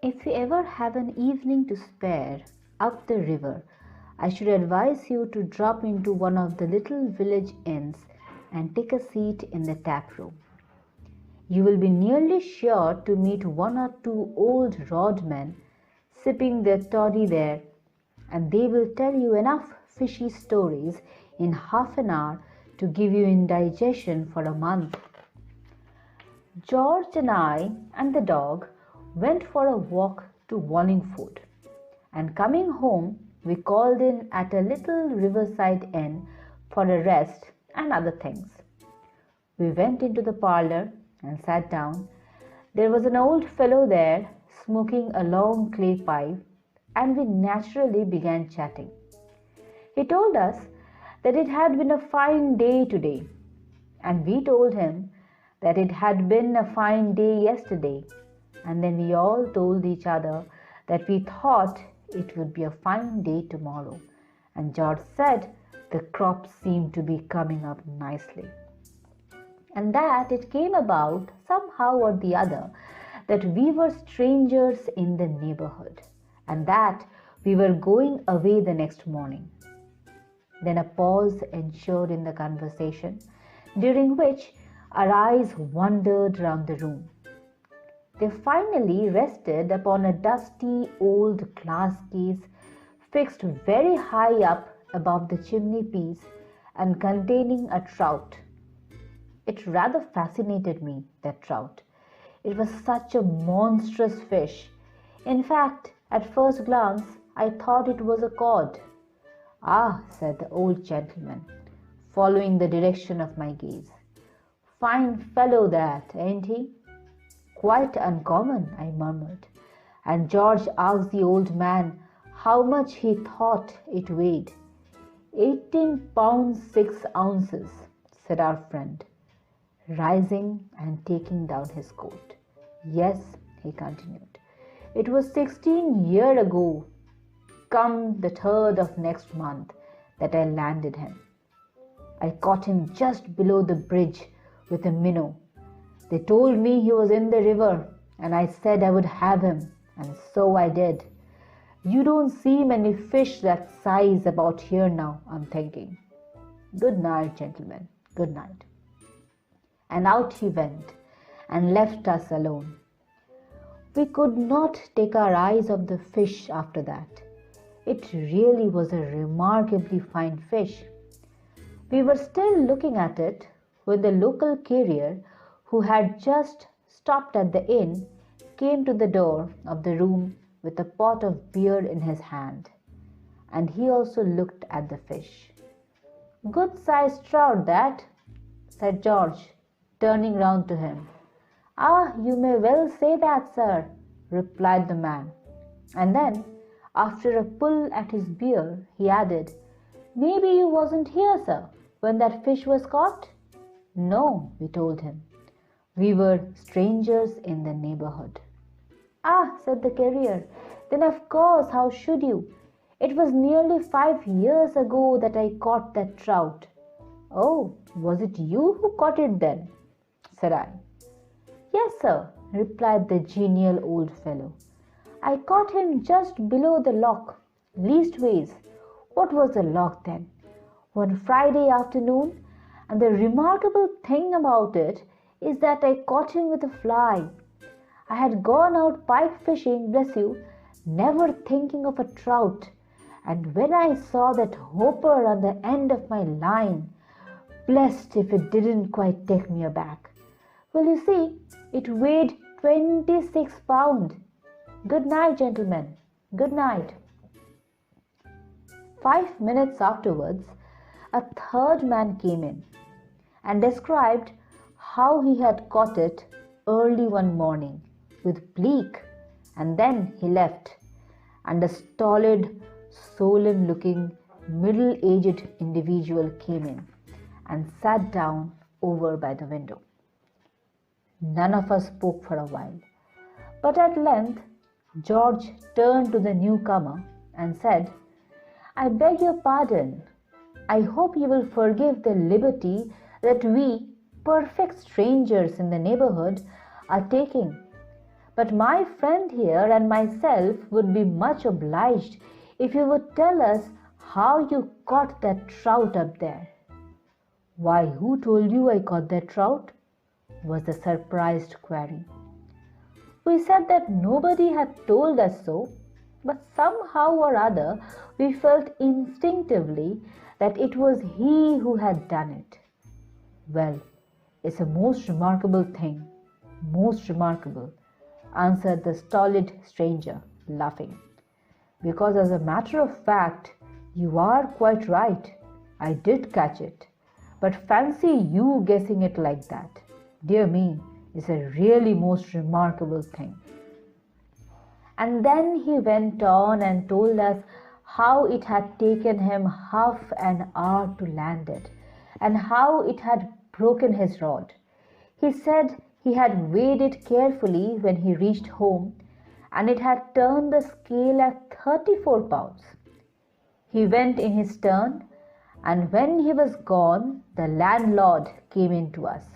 If you ever have an evening to spare up the river, I should advise you to drop into one of the little village inns and take a seat in the tap room. You will be nearly sure to meet one or two old rodmen sipping their toddy there, and they will tell you enough fishy stories in half an hour to give you indigestion for a month. George and I and the dog went for a walk to Wallingford, and coming home we called in at a little riverside inn for a rest and other things. We went into the parlour and sat down. There was an old fellow there smoking a long clay pipe, and we naturally began chatting. He told us that it had been a fine day today, and we told him that it had been a fine day yesterday, and then we all told each other that we thought it would be a fine day tomorrow, and George said the crops seemed to be coming up nicely, and that it came about somehow or the other that we were strangers in the neighborhood, and that we were going away the next morning. Then a pause ensued in the conversation, during which our eyes wandered round the room. They finally rested upon a dusty old glass case fixed very high up above the chimney piece and containing a trout. It rather fascinated me, that trout. It was such a monstrous fish. In fact, at first glance, I thought it was a cod. "Ah," said the old gentleman, following the direction of my gaze. "Fine fellow that, ain't he?" "Quite uncommon," I murmured, and George asked the old man how much he thought it weighed. 18 pounds 6 ounces, said our friend, rising and taking down his coat. "Yes," he continued, "it was 16 years ago, come the 3rd of next month, that I landed him. I caught him just below the bridge with a minnow. They told me he was in the river, and I said I would have him, and so I did. You don't see many fish that size about here now, I'm thinking. Good night, gentlemen, good night." And out he went and left us alone. We could not take our eyes off the fish after that. It really was a remarkably fine fish. We were still looking at it when the local carrier, who had just stopped at the inn, came to the door of the room with a pot of beer in his hand, and he also looked at the fish. "Good-sized trout, that," said George, turning round to him. "Ah, you may well say that, sir," replied the man. And then, after a pull at his beer, he added, "Maybe you wasn't here, sir, when that fish was caught?" "No," we told him. We were strangers in the neighborhood. "Ah," said the carrier, "then of course how should you? It was nearly 5 years ago that I caught that trout." "Oh, was it you who caught it then?" said I. "Yes, sir," replied the genial old fellow. "I caught him just below the lock. Leastways, what was the lock then? One Friday afternoon, and the remarkable thing about it is that I caught him with a fly. I had gone out pike fishing, bless you, never thinking of a trout, and when I saw that hopper on the end of my line, blessed if it didn't quite take me aback. Well, you see, it weighed 26 pounds. Good night, gentlemen. Good night." 5 minutes afterwards, a third man came in and described how he had caught it early one morning with bleak, and then he left, and a stolid, solemn-looking, middle-aged individual came in and sat down over by the window. None of us spoke for a while, but at length George turned to the newcomer and said, "I beg your pardon. I hope you will forgive the liberty that we, perfect strangers in the neighborhood, are taking. But my friend here and myself would be much obliged if you would tell us how you caught that trout up there." "Why, who told you I caught that trout?" was the surprised query. We said that nobody had told us so, but somehow or other we felt instinctively that it was he who had done it. "Well, it's a most remarkable thing, most remarkable," answered the stolid stranger, laughing. "Because as a matter of fact, you are quite right. I did catch it. But fancy you guessing it like that. Dear me, it's a really most remarkable thing." And then he went on and told us how it had taken him half an hour to land it, and how it had broken his rod. He said he had weighed it carefully when he reached home, and it had turned the scale at 34 pounds. He went in his turn, and when he was gone, the landlord came in to us.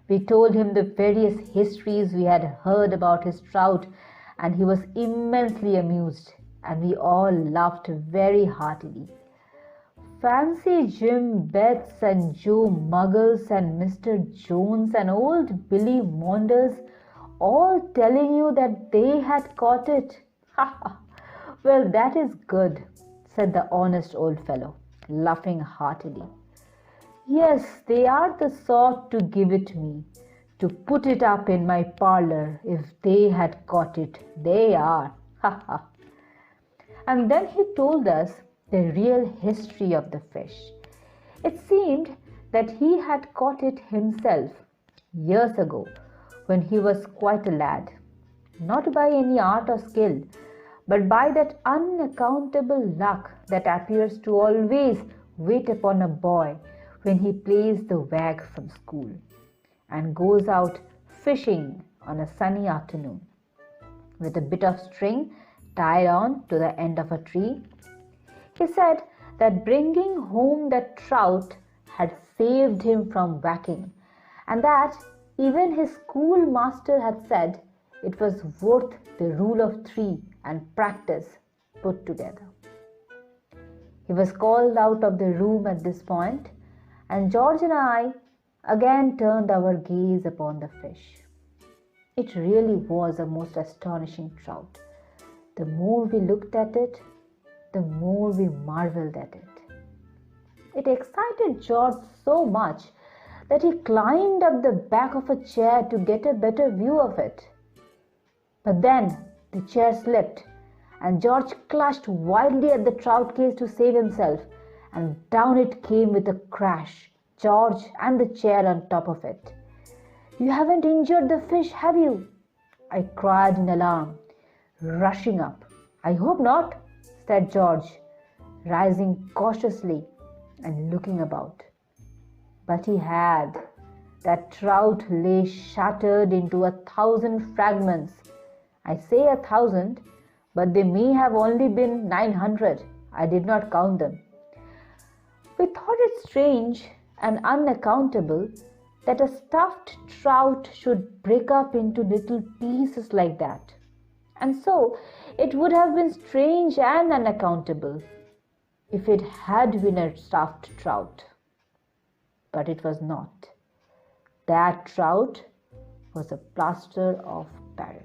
We told him the various histories we had heard about his trout, and he was immensely amused, and we all laughed very heartily. Fancy Jim Betts and Joe Muggles and Mr. Jones and old Billy Maunders all telling you that they had caught it. "Well, that is good," said the honest old fellow, laughing heartily. "Yes, they are the sort to give it me, to put it up in my parlor if they had caught it. They are." And then he told us the real history of the fish. It seemed that he had caught it himself years ago when he was quite a lad, not by any art or skill, but by that unaccountable luck that appears to always wait upon a boy when he plays the wag from school and goes out fishing on a sunny afternoon with a bit of string tied on to the end of a tree. He said that bringing home that trout had saved him from whacking, and that even his schoolmaster had said it was worth the rule of 3 and practice put together. He was called out of the room at this point, and George and I again turned our gaze upon the fish. It really was a most astonishing trout. The more we looked at it, the more we marveled at it. It excited George so much that he climbed up the back of a chair to get a better view of it. But then the chair slipped, and George clutched wildly at the trout case to save himself, and down it came with a crash, George and the chair on top of it. "You haven't injured the fish, have you?" I cried in alarm, rushing up. "I hope not," said George, rising cautiously and looking about. But he had. That trout lay shattered into 1,000 fragments. I say 1,000, but they may have only been 900. I did not count them. We thought it strange and unaccountable that a stuffed trout should break up into little pieces like that. And so it would have been strange and unaccountable if it had been a stuffed trout. But it was not. That trout was a plaster of Paris.